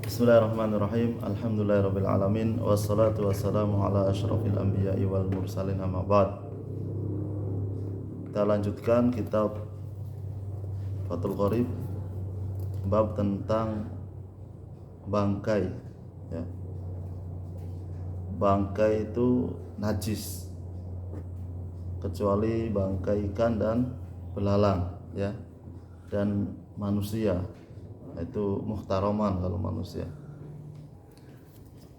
Bismillahirrahmanirrahim. Alhamdulillahirabbil alamin wassalatu wassalamu ala asyrafil anbiya'i wal mursalin amma ba'd. Kita lanjutkan kitab Fathul Qorib bab tentang bangkai ya. Bangkai itu najis kecuali bangkai ikan dan belalang ya, dan manusia itu muhtaroman kalau manusia.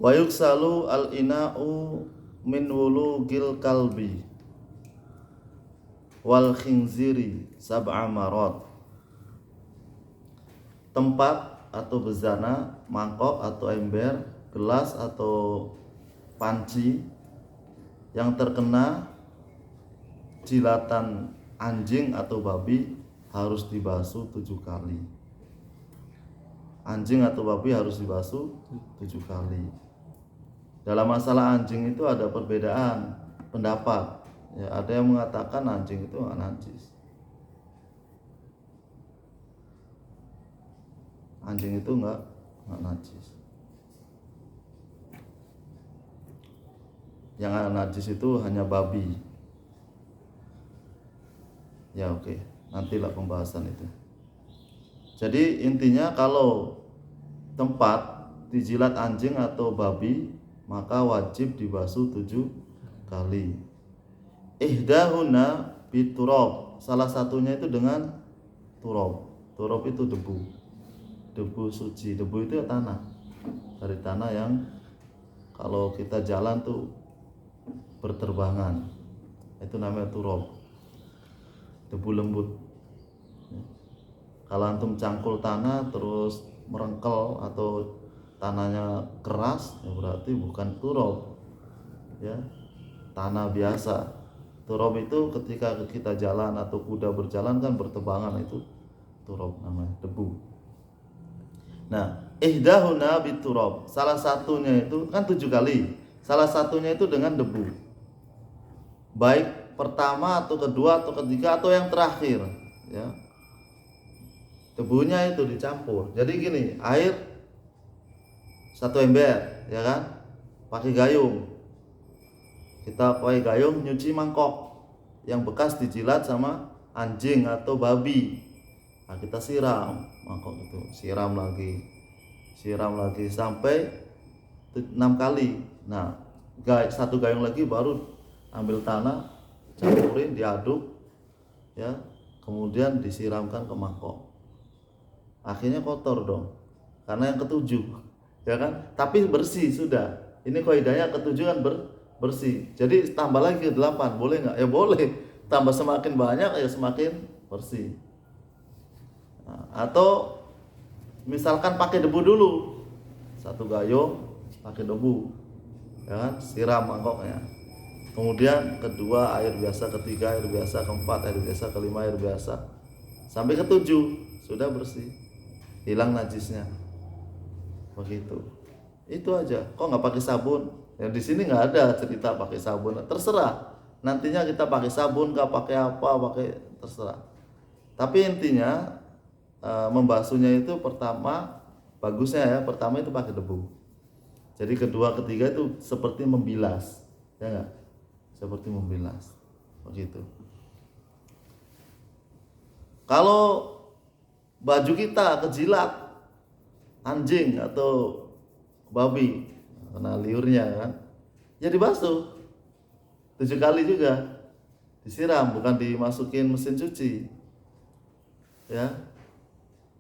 Wa yuksalu al-ina'u min wulugil kalbi wal khinziri sab'a marat. Tempat atau bezana, mangkok atau ember, gelas atau panci yang terkena jilatan anjing atau babi harus dibasuh 7 kali. Anjing atau babi harus dibasuh 7 kali. Dalam masalah anjing itu ada perbedaan pendapat ya, ada yang mengatakan anjing itu nggak najis. Anjing itu nggak najis. Yang najis itu hanya babi. Ya oke, nantilah pembahasan itu. Jadi intinya kalau tempat dijilat anjing atau babi maka wajib dibasuh 7 kali. Ihdahuna biturab, salah satunya itu dengan turab. Turab itu debu. Debu suci. Debu itu ya tanah. Dari tanah yang kalau kita jalan tuh berterbangan. Itu namanya turab. Debu lembut. Kalau antum cangkul tanah terus merengkel atau tanahnya keras, ya berarti bukan turab, ya tanah biasa. Turab itu ketika kita jalan atau kuda berjalan kan bertebangan, itu turab namanya, debu. Nah, ihdahuna biturab, salah satunya itu kan 7 kali, salah satunya itu dengan debu, baik pertama atau kedua atau ketiga atau yang terakhir, ya. Debunya itu dicampur. Jadi gini, air 1 ember, ya kan? Pakai gayung. Kita pakai gayung nyuci mangkok yang bekas dijilat sama anjing atau babi. Nah, kita siram mangkok itu, siram lagi sampai 6 kali. Nah, 1 gayung lagi baru ambil tanah, campurin, diaduk, ya. Kemudian disiramkan ke mangkok. Akhirnya kotor dong, karena yang ketujuh, ya kan? Tapi bersih sudah. Ini kaidahnya ketujuh kan bersih. Jadi tambah lagi ke 8, boleh nggak? Ya boleh. Tambah semakin banyak ya semakin bersih. Nah, atau misalkan pakai debu dulu, 1 gayung pakai debu, ya kan? Siram mangkoknya. Kemudian kedua air biasa, ketiga air biasa, keempat air biasa, kelima air biasa, sampai ke-7 sudah bersih. Hilang najisnya, begitu. Itu aja. Kok nggak pakai sabun? Ya di sini nggak ada cerita pakai sabun. Terserah. Nantinya kita pakai sabun, nggak pakai apa, pakai terserah. Tapi intinya membasuhnya itu pertama, bagusnya ya, pertama itu pakai debu. Jadi kedua, ketiga itu seperti membilas, ya nggak? Seperti membilas, begitu. Kalau baju kita kejilat anjing atau babi kena liurnya kan, ya dibasuh 7 kali juga, disiram, bukan dimasukin mesin cuci, ya.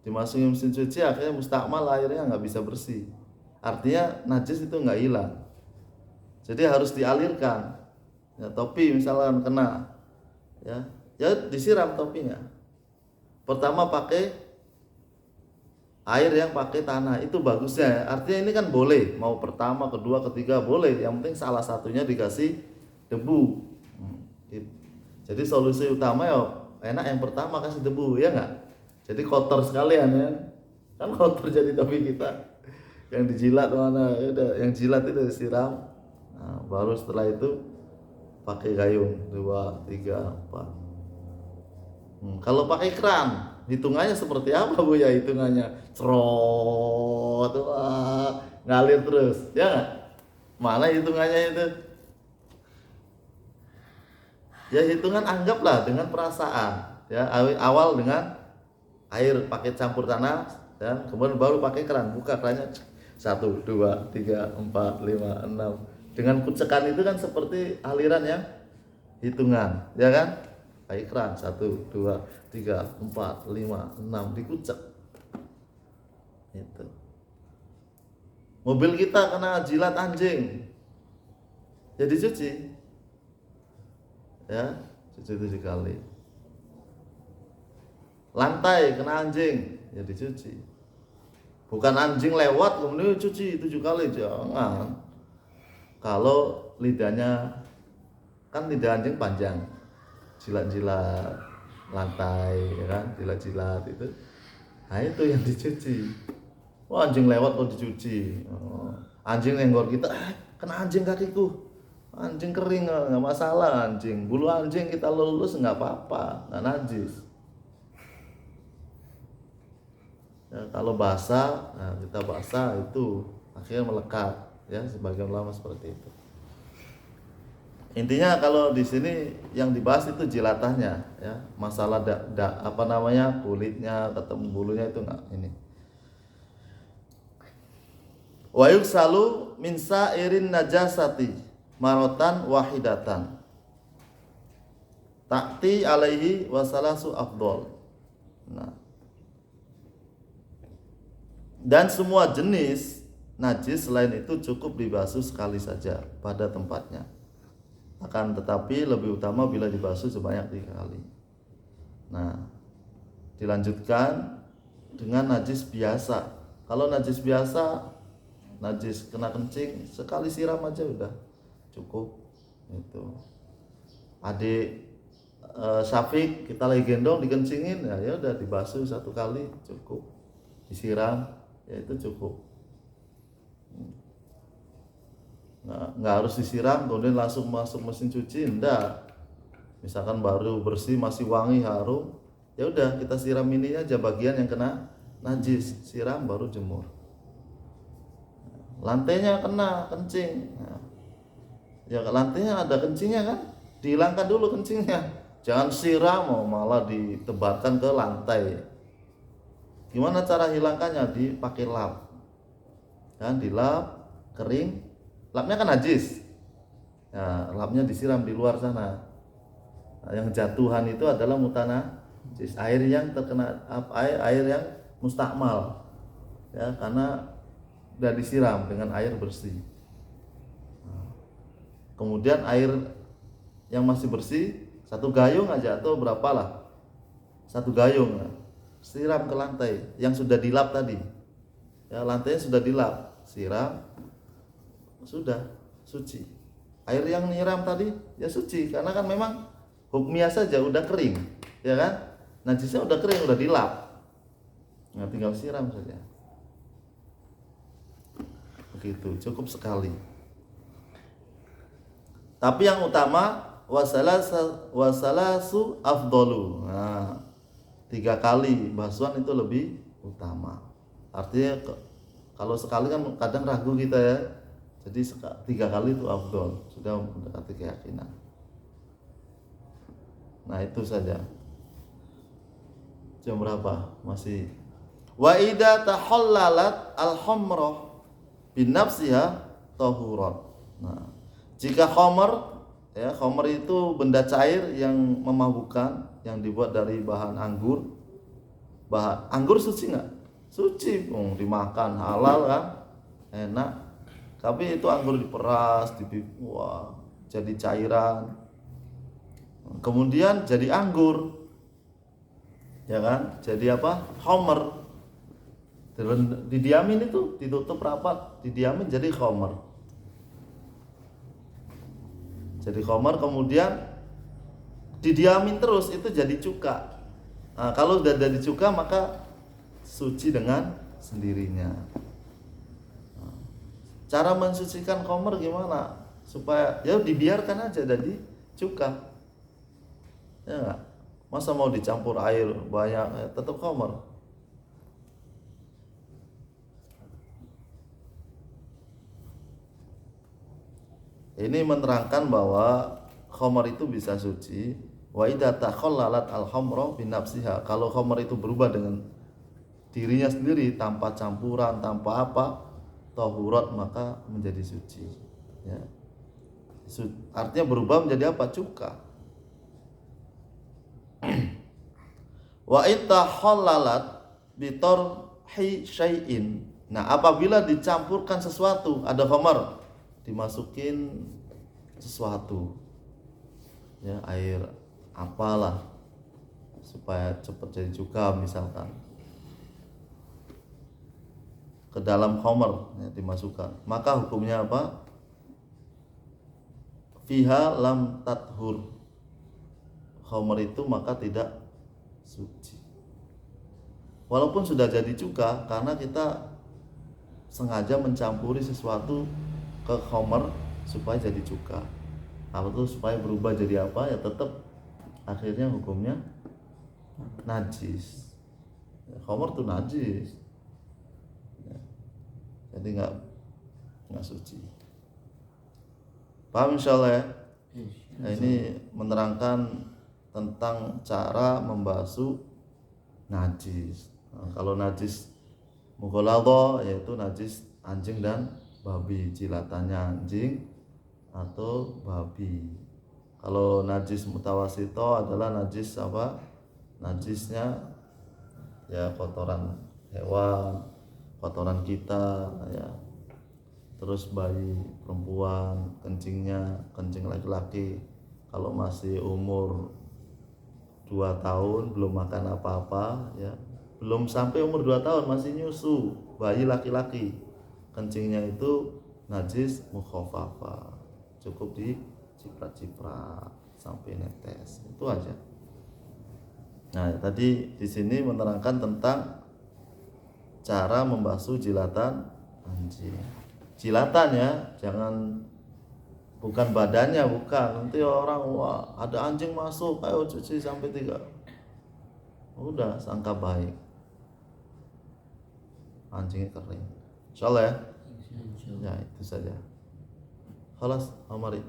Dimasukin mesin cuci akhirnya mustakmal, airnya nggak bisa bersih, artinya najis itu nggak hilang. Jadi harus dialirkan. Ya, topi misalkan kena, ya disiram topinya. Pertama pakai air yang pakai tanah, itu bagusnya. Artinya ini kan boleh, mau pertama, kedua, ketiga boleh. Yang penting salah satunya dikasih debu. Jadi solusi utama ya enak yang pertama kasih debu, ya nggak? Jadi kotor sekalian ya. Kan kotor jadi topi kita. Yang dijilat mana? Udah, yang jilat itu disiram. Nah, baru setelah itu pakai gayung 2, 3, 4. Kalau pakai keran, hitungannya seperti apa Bu ya hitungannya? Cerot, wah ngalir terus, ya nggak? Mana hitungannya itu? Ya hitungan anggaplah dengan perasaan, ya awal dengan air pakai campur tanah, dan kemudian baru pakai keran, buka kerannya 1, 2, 3, 4, 5, 6. Dengan kucekan itu kan seperti aliran yang hitungan, ya kan? Pakai keran 1, 2, 3, 4, 5, 6 dikucek. Itu. Mobil kita kena jilat anjing, ya dicuci, ya cuci 7 kali. Lantai kena anjing, ya dicuci. Bukan anjing lewat kemudian cuci 7 kali, jangan. Kalau lidahnya, kan lidah anjing panjang, jilat-jilat lantai, ya kan, jilat-jilat itu, nah itu yang dicuci. Wah, anjing lewat kok dicuci. Anjing nenggor kita, kena anjing kakiku, anjing kering, nggak masalah. Anjing, bulu anjing kita lulus nggak apa-apa, nggak najis. Ya, kalau basah, nah kita basah itu akhirnya melekat, ya sebagian ulama seperti itu. Intinya kalau di sini yang dibahas itu jilatannya, ya masalah kulitnya ketemu bulunya itu nggak ini. Wa yuksalu min sa'irin najasati marotan wahidatan ta'ti alaihi wasalasu afdol. Nah, dan semua jenis najis selain itu cukup dibasuh sekali saja pada tempatnya. Akan tetapi lebih utama bila dibasuh sebanyak 3 kali. Nah, dilanjutkan dengan najis biasa. Kalau najis biasa, najis kena kencing, sekali siram aja udah cukup. Itu. Adik Syafiq kita lagi gendong dikencingin, ya udah dibasuh 1 kali cukup. Disiram, ya itu cukup. Nggak harus disiram kemudian langsung masuk mesin cuci, enggak. Misalkan baru bersih masih wangi harum, ya udah kita siram ini aja bagian yang kena najis, siram baru jemur. Lantainya kena kencing, nah, ya lantainya ada kencingnya kan, dihilangkan dulu kencingnya, jangan siram malah ditebarkan ke lantai. Gimana cara hilangkannya? Dipakai lap, kan, dilap kering. Lapnya kan najis, ya, lapnya disiram di luar sana. Nah, yang jatuhan itu adalah mutanajis, air yang terkena air yang mustakmal, ya karena udah disiram dengan air bersih. Nah, kemudian air yang masih bersih 1 gayung aja atau berapalah, 1 gayung, ya, siram ke lantai yang sudah dilap tadi, ya lantainya sudah dilap, siram, sudah suci. Air yang nyiram tadi ya suci, karena kan memang hukumnya saja udah kering, ya kan, najisnya udah kering, udah dilap, nah tinggal siram saja. Begitu, cukup sekali. Tapi yang utama wasalasu afdolu. Nah, 3 kali basuhan itu lebih utama. Artinya kalau sekali kan kadang ragu kita, ya. Jadi 3 kali itu afdol, sudah mendekati keyakinan. Nah, itu saja. Jam berapa? Masih. Wa idza tahallalat al-khamrah binafsiha tahurat. Nah, jika khamr, ya khamr itu benda cair yang memabukkan, yang dibuat dari bahan anggur. Bahan anggur suci nggak? Suci, dimakan halal kan, enak. Tapi itu anggur diperas, wah, jadi cairan, kemudian jadi anggur, ya kan? Jadi apa? Khamr. Didiamin itu, ditutup rapat, didiamin jadi khamr. Jadi khamr, kemudian didiamin terus itu jadi cuka. Nah, kalau sudah jadi cuka maka suci dengan sendirinya. Cara mensucikan khamr gimana? Supaya ya dibiarkan aja jadi cuka. Ya enggak? Masa mau dicampur air banyak, ya tetap khamr. Ini menerangkan bahwa khamar itu bisa suci. Wa idza takhallalat al-khamra bi nafsiha. Kalau khamar itu berubah dengan dirinya sendiri tanpa campuran, tanpa apa, tahurat, maka menjadi suci. Ya. Artinya berubah menjadi apa? Cuka. Wa itahhallalat bitarhi syai'in. Nah, apabila dicampurkan sesuatu, ada khamar, dimasukin sesuatu. Ya, air apalah supaya cepat jadi cuka misalkan. Ke dalam khamar ya, dimasukkan. Maka hukumnya apa? Fiha lam tathur. Khamar itu maka tidak suci. Walaupun sudah jadi cuka, karena kita sengaja mencampuri sesuatu ke khamar supaya jadi cuka. Apa tuh supaya berubah jadi apa? Ya tetap akhirnya hukumnya najis. Khamar tuh najis. Ya, jadi nggak suci. Paham insyaallah ya? Nah, ini menerangkan tentang cara membasuh najis. Nah, kalau najis mughalladha yaitu najis anjing dan babi, jilatannya anjing atau babi. Kalau najis mutawasito adalah najis apa? Najisnya ya kotoran hewan, kotoran kita ya. Terus bayi perempuan, kencing laki-laki kalau masih umur 2 tahun belum makan apa-apa ya, belum sampai umur 2 tahun masih nyusu, bayi laki-laki, kencingnya itu najis mukhaffafa, cukup diciprat-ciprat sampai netes, itu aja. Nah, tadi di sini menerangkan tentang cara membasuh jilatan anjing. Jilatan ya, jangan bukan badannya, bukan. Nanti orang wah ada anjing masuk, ayo cuci sampai 3. Udah sangka baik, anjingnya kering. Insyaallah ya. Ya itu saja. Khalas, Amari.